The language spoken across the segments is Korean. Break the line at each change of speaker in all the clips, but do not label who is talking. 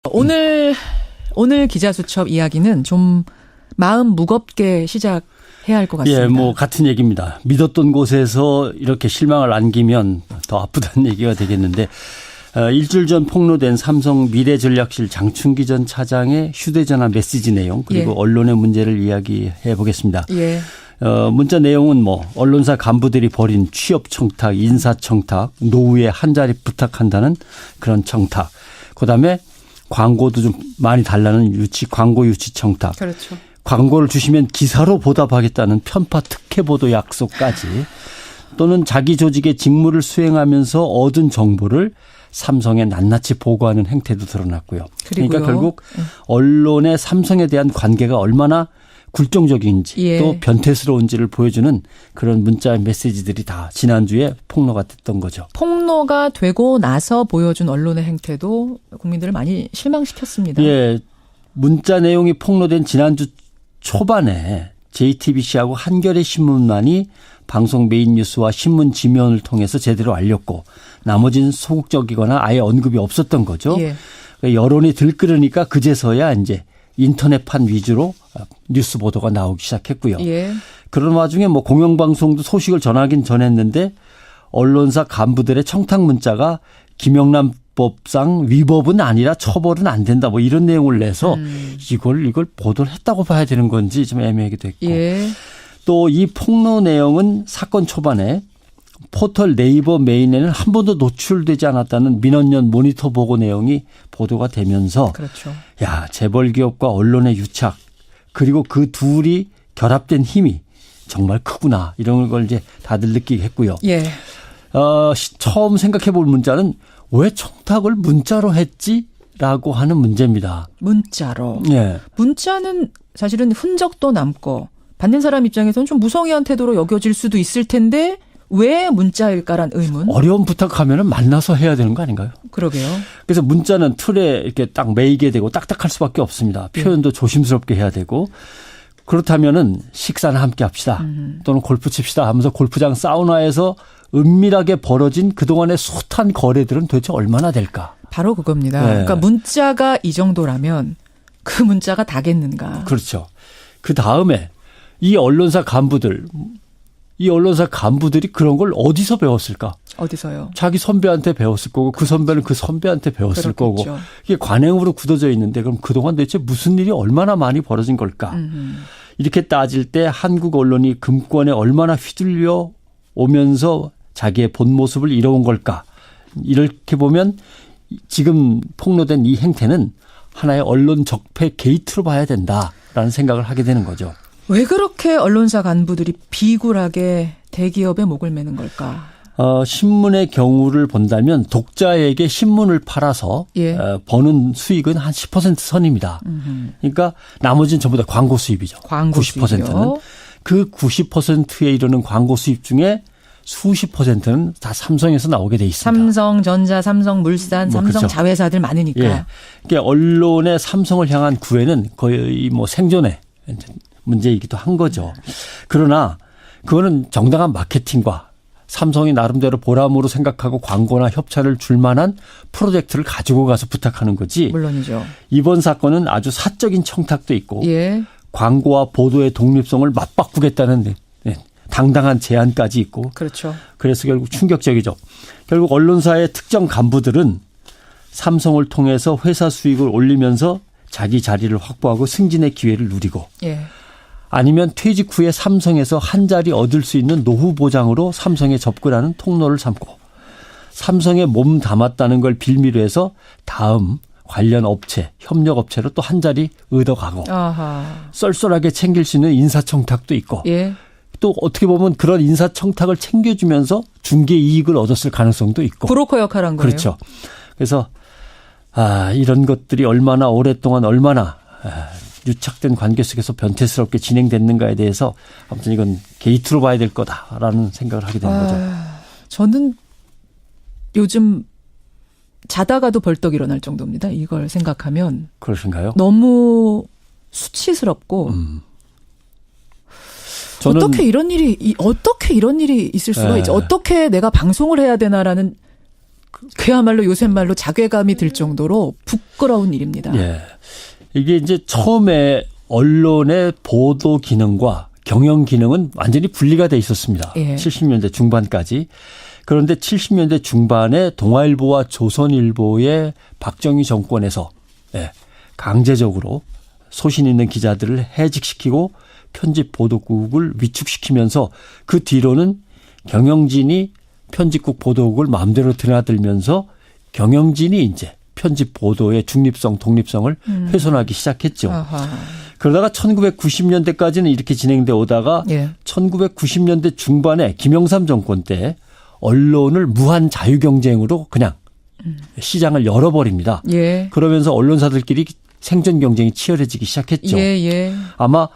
오늘 기자수첩 이야기는 좀 마음 무겁게 시작해야 할 것 같습니다.
예, 뭐 같은 얘기입니다. 믿었던 곳에서 이렇게 실망을 안기면 더 아프다는 얘기가 되겠는데 일주일 전 폭로된 삼성 미래전략실 장충기 전 차장의 휴대전화 메시지 내용 그리고 언론의 문제를 이야기해 보겠습니다.
예.
문자 내용은 뭐 언론사 간부들이 벌인 취업 청탁, 인사 청탁, 노후에 한 자리 부탁한다는 그런 청탁. 그다음에 광고도 좀 많이 달라는 광고 유치 청탁.
그렇죠.
광고를 주시면 기사로 보답하겠다는 편파 특혜 보도 약속까지 또는 자기 조직의 직무를 수행하면서 얻은 정보를 삼성에 낱낱이 보고하는 행태도 드러났고요. 그러니까 결국 언론의 삼성에 대한 관계가 얼마나 굴종적인지 또 변태스러운지를 보여주는 그런 문자 메시지들이 다 지난주에 폭로가 됐던 거죠.
폭로가 되고 나서 보여준 언론의 행태도 국민들을 많이 실망시켰습니다.
예, 문자 내용이 폭로된 지난주 초반에 JTBC하고 한겨레 신문만이 방송 메인 뉴스와 신문 지면을 통해서 제대로 알렸고 나머지는 소극적이거나 아예 언급이 없었던 거죠. 여론이 들끓으니까 그제서야 이제 인터넷판 위주로 뉴스 보도가 나오기 시작했고요. 그런 와중에 뭐 공영방송도 소식을 전하긴 전했는데 언론사 간부들의 청탁 문자가 김영란 법상 위법은 아니라 처벌은 안 된다 뭐 이런 내용을 내서 이걸 보도를 했다고 봐야 되는 건지 좀 애매하기도 했고 또 이 폭로 내용은 사건 초반에 포털 네이버 메인에는 한 번도 노출되지 않았다는 민원연 모니터 보고 내용이 보도가 되면서 야 재벌 기업과 언론의 유착 그리고 그 둘이 결합된 힘이 정말 크구나 이런 걸 이제 다들 느끼게 했고요. 처음 생각해 볼 문자는 왜 청탁을 문자로 했지라고 하는 문제입니다.
문자로. 문자는 사실은 흔적도 남고 받는 사람 입장에서는 좀 무성의한 태도로 여겨질 수도 있을 텐데 왜 문자일까란 의문.
어려운 부탁하면은 만나서 해야 되는 거 아닌가요?
그러게요.
그래서 문자는 틀에 이렇게 딱 매이게 되고 딱딱할 수밖에 없습니다. 표현도 조심스럽게 해야 되고 그렇다면은 식사는 함께 합시다. 또는 골프 칩시다 하면서 골프장 사우나에서 은밀하게 벌어진 그동안의 숱한 거래들은 도대체 얼마나 될까?
바로 그겁니다. 그러니까 문자가 이 정도라면 그 문자가 다겠는가?
그렇죠. 그 다음에 이 언론사 간부들이 그런 걸 어디서 배웠을까?
어디서요?
자기 선배한테 배웠을 거고 그 선배는 그 선배한테 배웠을 거고 이게 관행으로 굳어져 있는데 그럼 그동안 대체 무슨 일이 얼마나 많이 벌어진 걸까? 이렇게 따질 때 한국 언론이 금권에 얼마나 휘둘려 오면서 자기의 본 모습을 잃어온 걸까? 이렇게 보면 지금 폭로된 이 행태는 하나의 언론 적폐 게이트로 봐야 된다라는 생각을 하게 되는 거죠.
왜 그렇게 언론사 간부들이 비굴하게 대기업에 목을 매는 걸까?
신문의 경우를 본다면 독자에게 신문을 팔아서 버는 수익은 한 10% 선입니다. 그러니까 나머지는 전부 다 광고 수입이죠.
광고
90%는. 그 90%에 이르는 광고 수입 중에 수십 %는 다 삼성에서 나오게 돼 있습니다.
삼성전자, 삼성물산, 삼성 자회사들 많으니까.
그러니까 언론의 삼성을 향한 구애는 거의 뭐 생존의 문제이기도 한 거죠. 그러나 그거는 정당한 마케팅과 삼성이 나름대로 보람으로 생각하고 광고나 협찬을 줄 만한 프로젝트를 가지고 가서 부탁하는 거지.
물론이죠.
이번 사건은 아주 사적인 청탁도 있고 광고와 보도의 독립성을 맞바꾸겠다는 당당한 제안까지 있고. 그래서 결국 충격적이죠. 결국 언론사의 특정 간부들은 삼성을 통해서 회사 수익을 올리면서 자기 자리를 확보하고 승진의 기회를 누리고 아니면 퇴직 후에 삼성에서 한 자리 얻을 수 있는 노후 보장으로 삼성에 접근하는 통로를 삼고 삼성에 몸 담았다는 걸 빌미로 해서 다음 관련 업체, 협력 업체로 또 한 자리 얻어가고 쏠쏠하게 챙길 수 있는 인사청탁도 있고 또 어떻게 보면 그런 인사청탁을 챙겨주면서 중개 이익을 얻었을 가능성도 있고.
브로커 역할을 한 거예요.
그렇죠. 그래서 이런 것들이 얼마나 오랫동안 얼마나 유착된 관계 속에서 변태스럽게 진행됐는가에 대해서 아무튼 이건 게이트로 봐야 될 거다라는 생각을 하게 되는 거죠.
저는 요즘 자다가도 벌떡 일어날 정도입니다. 이걸 생각하면.
그러신가요?
너무 수치스럽고 저는 어떻게 이런 일이 있을 수가 있지? 어떻게 내가 방송을 해야 되나라는 그야말로 요새 말로 자괴감이 들 정도로 부끄러운 일입니다.
예. 이게 이제 처음에 언론의 보도 기능과 경영 기능은 완전히 분리가 돼 있었습니다.
예.
70년대 중반까지. 그런데 70년대 중반에 동아일보와 조선일보의 박정희 정권에서 강제적으로 소신 있는 기자들을 해직시키고 편집 보도국을 위축시키면서 그 뒤로는 경영진이 편집국 보도국을 마음대로 드나들면서 경영진이 이제 편집 보도의 중립성, 독립성을 훼손하기 시작했죠.
아하.
그러다가 1990년대까지는 이렇게 진행돼 오다가 1990년대 중반에 김영삼 정권 때 언론을 무한 자유경쟁으로 그냥 시장을 열어버립니다.
예.
그러면서 언론사들끼리 생존 경쟁이 치열해지기 시작했죠.
예.
아마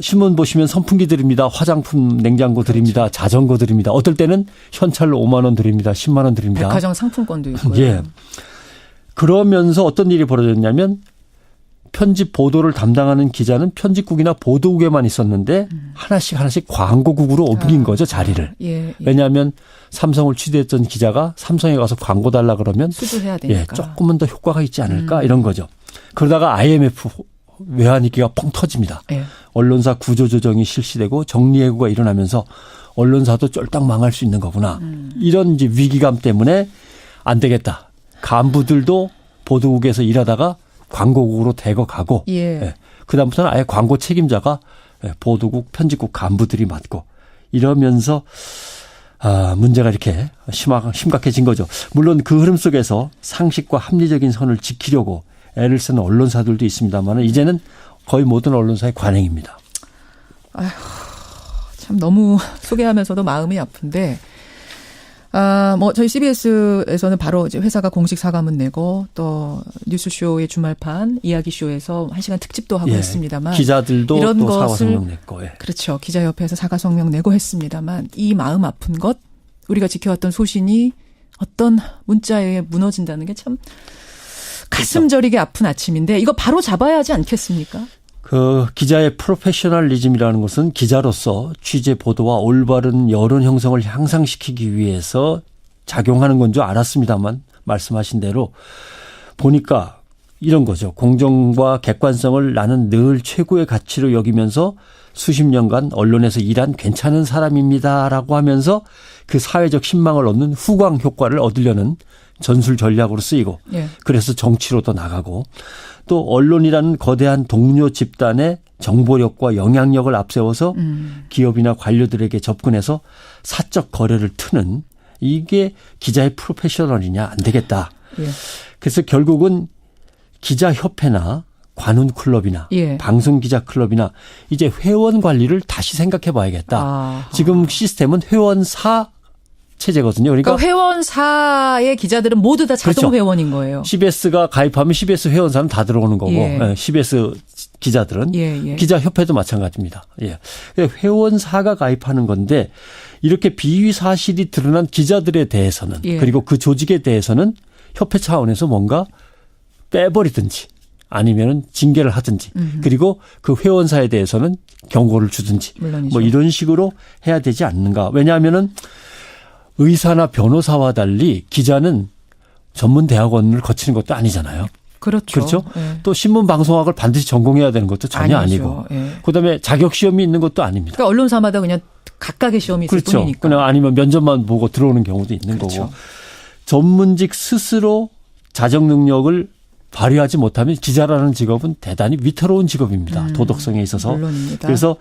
신문 보시면 선풍기 드립니다. 화장품 냉장고 드립니다. 그렇죠. 자전거 드립니다. 어떨 때는 현찰로 5만 원 드립니다. 10만 원 드립니다.
백화점 상품권도 있고요.
예. 그러면서 어떤 일이 벌어졌냐면 편집 보도를 담당하는 기자는 편집국이나 보도국에만 있었는데 하나씩 광고국으로 옮긴 거죠, 자리를.
예.
왜냐하면 삼성을 취재했던 기자가 삼성에 가서 광고 달라 그러면
수주해야 되니까.
조금은 더 효과가 있지 않을까 이런 거죠. 그러다가 IMF 외환위기가 펑 터집니다.
예.
언론사 구조조정이 실시되고 정리해고가 일어나면서 언론사도 쫄딱 망할 수 있는 거구나. 이런 이제 위기감 때문에 안 되겠다. 간부들도 보도국에서 일하다가 광고국으로 대거 가고 그다음부터는 아예 광고 책임자가 보도국 편집국 간부들이 맡고 이러면서 문제가 이렇게 심각해진 거죠. 물론 그 흐름 속에서 상식과 합리적인 선을 지키려고 애를 쓰는 언론사들도 있습니다만 이제는 거의 모든 언론사의 관행입니다.
아휴, 참 너무 소개하면서도 마음이 아픈데 저희 CBS에서는 바로 이제 회사가 공식 사과문 내고 또 뉴스쇼의 주말판 이야기쇼에서 1시간 특집도 하고 했습니다만
기자들도
이런
또
것을
사과 성명 냈고
그렇죠. 기자협회에서 사과 성명 내고 했습니다만 이 마음 아픈 것 우리가 지켜왔던 소신이 어떤 문자에 무너진다는 게 참 가슴 저리게 아픈 아침인데 이거 바로 잡아야 하지 않겠습니까?
그 기자의 프로페셔널리즘이라는 것은 기자로서 취재 보도와 올바른 여론 형성을 향상시키기 위해서 작용하는 건 줄 알았습니다만 말씀하신 대로 보니까 이런 거죠. 공정과 객관성을 나는 늘 최고의 가치로 여기면서 수십 년간 언론에서 일한 괜찮은 사람입니다라고 하면서 그 사회적 신망을 얻는 후광 효과를 얻으려는 전술 전략으로 쓰이고 그래서 정치로도 나가고 또 언론이라는 거대한 동료 집단의 정보력과 영향력을 앞세워서 기업이나 관료들에게 접근해서 사적 거래를 트는 이게 기자의 프로페셔널이냐 안 되겠다. 그래서 결국은 기자협회나 관훈클럽이나 방송기자클럽이나 이제 회원 관리를 다시 생각해 봐야겠다. 지금 시스템은 회원사 체제거든요. 그러니까
회원사의 기자들은 모두 다 자동
그렇죠.
회원인 거예요.
CBS가 가입하면 CBS 회원사는 다 들어오는 거고 CBS 기자들은 기자협회도 마찬가지입니다. 회원사가 가입하는 건데 이렇게 비위 사실이 드러난 기자들에 대해서는 그리고 그 조직에 대해서는 협회 차원에서 뭔가 빼버리든지 아니면 징계를 하든지 그리고 그 회원사에 대해서는 경고를 주든지
물론이죠.
뭐 이런 식으로 해야 되지 않는가. 왜냐하면은 의사나 변호사와 달리 기자는 전문 대학원을 거치는 것도 아니잖아요. 그렇죠. 또 신문 방송학을 반드시 전공해야 되는 것도 전혀 아니고. 그다음에 자격 시험이 있는 것도 아닙니다.
그러니까 언론사마다 그냥 각각의 시험이 있을
그렇죠.
뿐이니까.
그냥 아니면 면접만 보고 들어오는 경우도 있는 거고. 전문직 스스로 자정 능력을 발휘하지 못하면 기자라는 직업은 대단히 위태로운 직업입니다. 도덕성에 있어서.
물론입니다.
그래서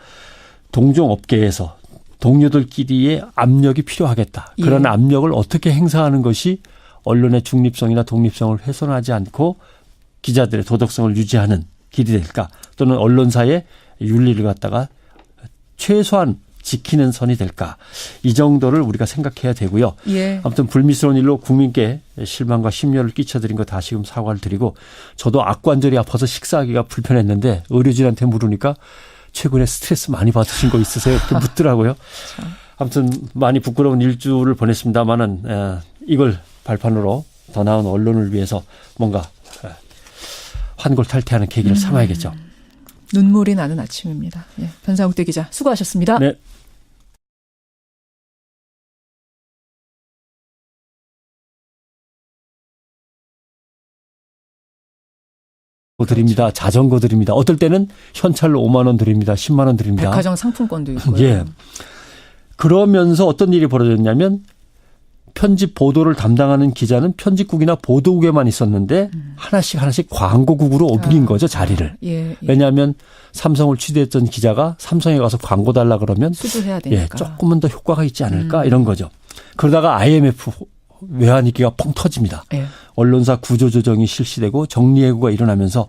동종업계에서 동료들끼리의 압력이 필요하겠다. 그런 압력을 어떻게 행사하는 것이 언론의 중립성이나 독립성을 훼손하지 않고 기자들의 도덕성을 유지하는 길이 될까? 또는 언론사의 윤리를 갖다가 최소한 지키는 선이 될까? 이 정도를 우리가 생각해야 되고요. 아무튼 불미스러운 일로 국민께 실망과 심려를 끼쳐드린 거 다시금 사과를 드리고 저도 악관절이 아파서 식사하기가 불편했는데 의료진한테 물으니까 최근에 스트레스 많이 받으신 거 있으세요? 이렇게 묻더라고요. 아무튼 많이 부끄러운 일주를 보냈습니다만은 이걸 발판으로 더 나은 언론을 위해서 뭔가 환골탈태하는 계기를 삼아야겠죠.
눈물이 나는 아침입니다. 변상욱대 기자 수고하셨습니다.
네. 드립니다. 자전거 드립니다. 어떨 때는 현찰로 5만 원 드립니다. 10만 원 드립니다.
백화점 상품권도 있고요.
예. 그러면서 어떤 일이 벌어졌냐면 편집 보도를 담당하는 기자는 편집국이나 보도국에만 있었는데 하나씩 광고국으로 옮긴 거죠, 자리를.
예.
왜냐하면 삼성을 취재했던 기자가 삼성에 가서 광고 달라 그러면
수주해야 되니까.
조금은 더 효과가 있지 않을까 이런 거죠. 그러다가 IMF 외환위기가 펑 터집니다.
예.
언론사 구조조정이 실시되고 정리해고가 일어나면서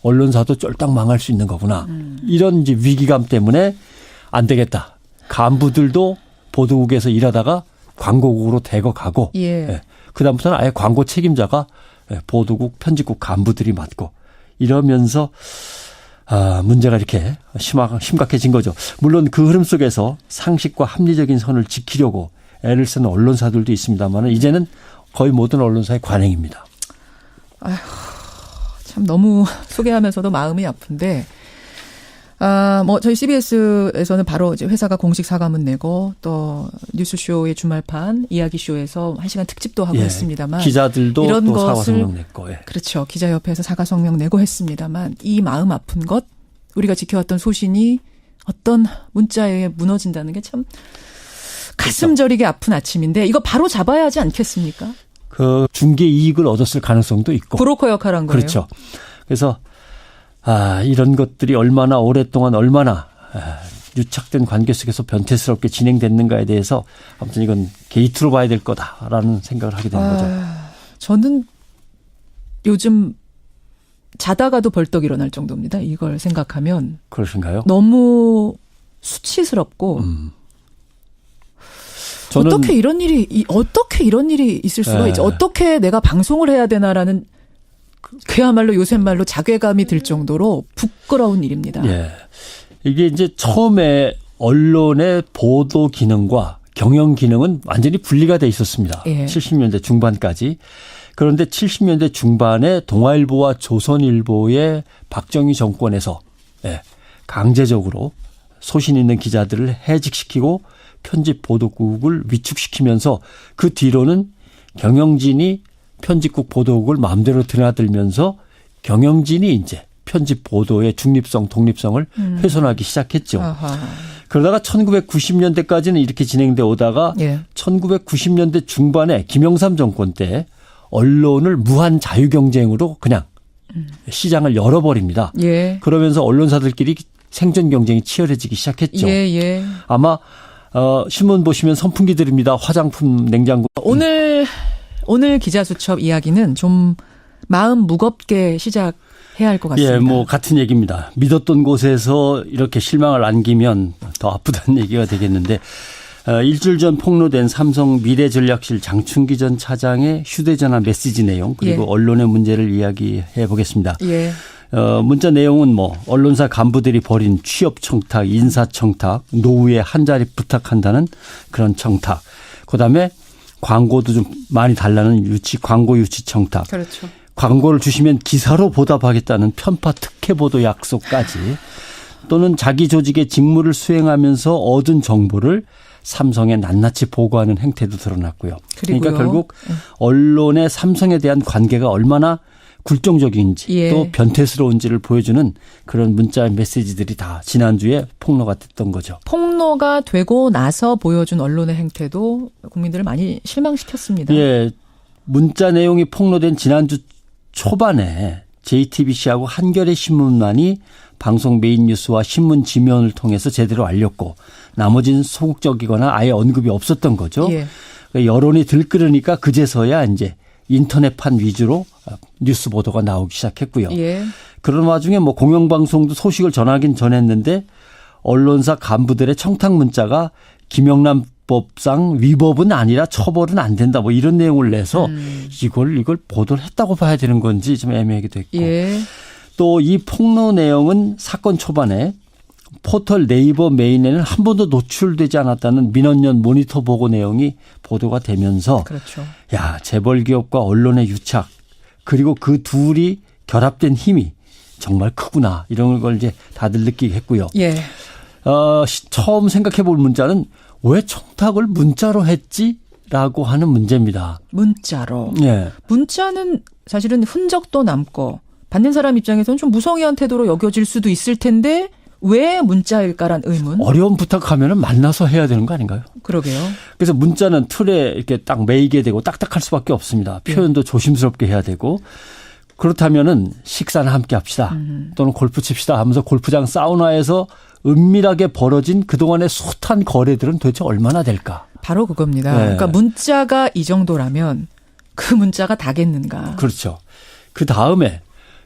언론사도 쫄딱 망할 수 있는 거구나. 이런 이제 위기감 때문에 안 되겠다. 간부들도 보도국에서 일하다가 광고국으로 대거 가고
예.
그다음부터는 아예 광고 책임자가 보도국 편집국 간부들이 맡고 이러면서 문제가 이렇게 심각해진 거죠. 물론 그 흐름 속에서 상식과 합리적인 선을 지키려고 애를 쓰는 언론사들도 있습니다만 이제는 거의 모든 언론사의 관행입니다.
참 너무 소개하면서도 마음이 아픈데 저희 CBS에서는 바로 이제 회사가 공식 사과문 내고 또 뉴스쇼의 주말판 이야기쇼에서 1시간 특집도 하고 했습니다만
기자들도
이런
또
것을
사과 성명 냈고.
그렇죠. 기자협회에서 사과 성명 내고 했습니다만 이 마음 아픈 것 우리가 지켜왔던 소신이 어떤 문자에 무너진다는 게 참 가슴 저리게 아픈 아침인데 이거 바로 잡아야 하지 않겠습니까?
그 중개 이익을 얻었을 가능성도 있고.
브로커 역할을 한 거예요.
그렇죠. 그래서 이런 것들이 얼마나 오랫동안 얼마나 유착된 관계 속에서 변태스럽게 진행됐는가에 대해서 아무튼 이건 게이트로 봐야 될 거다라는 생각을 하게 되는 거죠.
저는 요즘 자다가도 벌떡 일어날 정도입니다. 이걸 생각하면.
그러신가요?
너무 수치스럽고
저는
어떻게 이런 일이 있을 수가 있지? 어떻게 내가 방송을 해야 되나라는 그야말로 요새 말로 자괴감이 들 정도로 부끄러운 일입니다.
예. 이게 이제 처음에 언론의 보도 기능과 경영 기능은 완전히 분리가 돼 있었습니다.
예.
70년대 중반까지. 그런데 70년대 중반에 동아일보와 조선일보의 박정희 정권에서 강제적으로 소신 있는 기자들을 해직시키고 편집 보도국을 위축시키면서 그 뒤로는 경영진이 편집국 보도국을 마음대로 드나들면서 경영진이 이제 편집 보도의 중립성, 독립성을 훼손하기 시작했죠.
아하.
그러다가 1990년대까지는 이렇게 진행돼 오다가 1990년대 중반에 김영삼 정권 때 언론을 무한 자유경쟁으로 그냥 시장을 열어버립니다.
예.
그러면서 언론사들끼리 생존 경쟁이 치열해지기 시작했죠.
예.
아마 신문 보시면 선풍기들입니다. 화장품, 냉장고.
오늘 기자수첩 이야기는 좀 마음 무겁게 시작해야 할 것 같습니다.
예, 뭐 같은 얘기입니다. 믿었던 곳에서 이렇게 실망을 안기면 더 아프다는 얘기가 되겠는데 일주일 전 폭로된 삼성 미래전략실 장충기 전 차장의 휴대전화 메시지 내용 그리고 언론의 문제를 이야기해 보겠습니다.
예.
문자 내용은 언론사 간부들이 벌인 취업 청탁, 인사 청탁, 노후에 한 자리 부탁한다는 그런 청탁. 그다음에 광고도 좀 많이 달라는 광고 유치 청탁.
그렇죠.
광고를 주시면 기사로 보답하겠다는 편파 특혜 보도 약속까지 또는 자기 조직의 직무를 수행하면서 얻은 정보를 삼성에 낱낱이 보고하는 행태도 드러났고요. 그러니까 결국 언론의 삼성에 대한 관계가 얼마나 굴종적인지 또 변태스러운지를 보여주는 그런 문자 메시지들이 다 지난주에 폭로가 됐던 거죠.
폭로가 되고 나서 보여준 언론의 행태도 국민들을 많이 실망시켰습니다.
예, 문자 내용이 폭로된 지난주 초반에 JTBC하고 한겨레 신문만이 방송 메인 뉴스와 신문 지면을 통해서 제대로 알렸고 나머지는 소극적이거나 아예 언급이 없었던 거죠. 여론이 들끓으니까 그제서야 이제 인터넷판 위주로 뉴스 보도가 나오기 시작했고요. 그런 와중에 공영방송도 소식을 전하긴 전했는데 언론사 간부들의 청탁 문자가 김영란법상 위법은 아니라 처벌은 안 된다 이런 내용을 내서 이걸 보도를 했다고 봐야 되는 건지 좀 애매하기도 했고 또 이 폭로 내용은 사건 초반에 포털 네이버 메인에는 한 번도 노출되지 않았다는 민원연 모니터 보고 내용이 보도가 되면서 야, 재벌 기업과 언론의 유착 그리고 그 둘이 결합된 힘이 정말 크구나 이런 걸 이제 다들 느끼게 했고요. 처음 생각해 볼 문자는 왜 청탁을 문자로 했지라고 하는 문제입니다.
문자로.
예.
문자는 사실은 흔적도 남고 받는 사람 입장에서는 좀 무성의한 태도로 여겨질 수도 있을 텐데 왜 문자일까란 의문.
어려운 부탁하면은 만나서 해야 되는 거 아닌가요?
그러게요.
그래서 문자는 틀에 이렇게 딱 매이게 되고 딱딱할 수밖에 없습니다. 표현도 조심스럽게 해야 되고 그렇다면은 식사나 함께 합시다. 또는 골프 칩시다 하면서 골프장 사우나에서 은밀하게 벌어진 그동안의 숱한 거래들은 도대체 얼마나 될까?
바로 그겁니다.
네.
그러니까 문자가 이 정도라면 그 문자가 다겠는가.
그렇죠. 그 다음에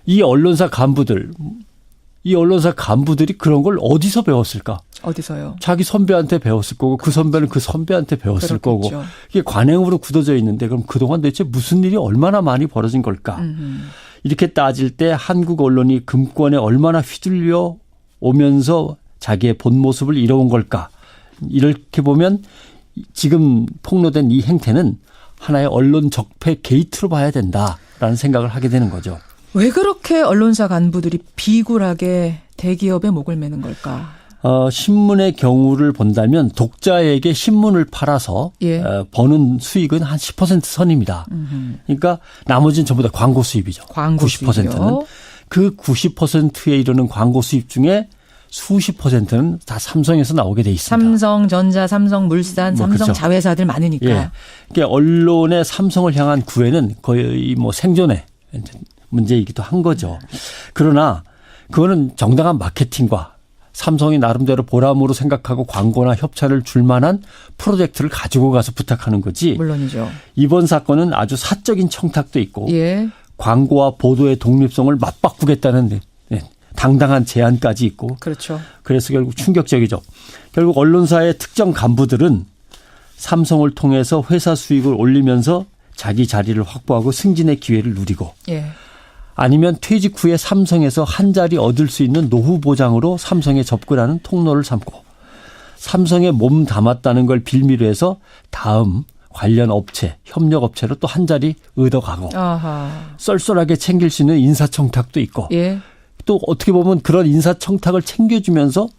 이 언론사 간부들이 그런 걸 어디서 배웠을까?
어디서요?
자기 선배한테 배웠을 거고 그 선배는 그 선배한테 배웠을 거고
그렇겠죠.
이게 관행으로 굳어져 있는데 그럼 그동안 대체 무슨 일이 얼마나 많이 벌어진 걸까? 이렇게 따질 때 한국 언론이 금권에 얼마나 휘둘려 오면서 자기의 본 모습을 잃어온 걸까? 이렇게 보면 지금 폭로된 이 행태는 하나의 언론 적폐 게이트로 봐야 된다라는 생각을 하게 되는 거죠.
왜 그렇게 언론사 간부들이 비굴하게 대기업의 목을 매는 걸까?
신문의 경우를 본다면 독자에게 신문을 팔아서
예.
버는 수익은 한 10% 선입니다. 그러니까 나머지는 전부 다 광고 수입이죠.
광고
90%는.
수입이요.
그 90%에 이르는 광고 수입 중에 수십 %는 다 삼성에서 나오게 돼 있습니다.
삼성전자, 삼성물산,
뭐
삼성
그렇죠.
자회사들 많으니까.
예. 그러니까 언론의 삼성을 향한 구애는 거의 뭐 생존의 문제이기도 한 거죠. 그러나 그거는 정당한 마케팅과 삼성이 나름대로 보람으로 생각하고 광고나 협찬을 줄 만한 프로젝트를 가지고 가서 부탁하는 거지.
물론이죠.
이번 사건은 아주 사적인 청탁도 있고
예.
광고와 보도의 독립성을 맞바꾸겠다는 당당한 제안까지 있고.
그렇죠.
그래서 결국 충격적이죠. 결국 언론사의 특정 간부들은 삼성을 통해서 회사 수익을 올리면서 자기 자리를 확보하고 승진의 기회를 누리고
예.
아니면 퇴직 후에 삼성에서 한 자리 얻을 수 있는 노후 보장으로 삼성에 접근하는 통로를 삼고 삼성에 몸 담았다는 걸 빌미로 해서 다음 관련 업체, 협력 업체로 또 한 자리 얻어가고
아하.
쏠쏠하게 챙길 수 있는 인사청탁도 있고
예.
또 어떻게 보면 그런 인사청탁을 챙겨주면서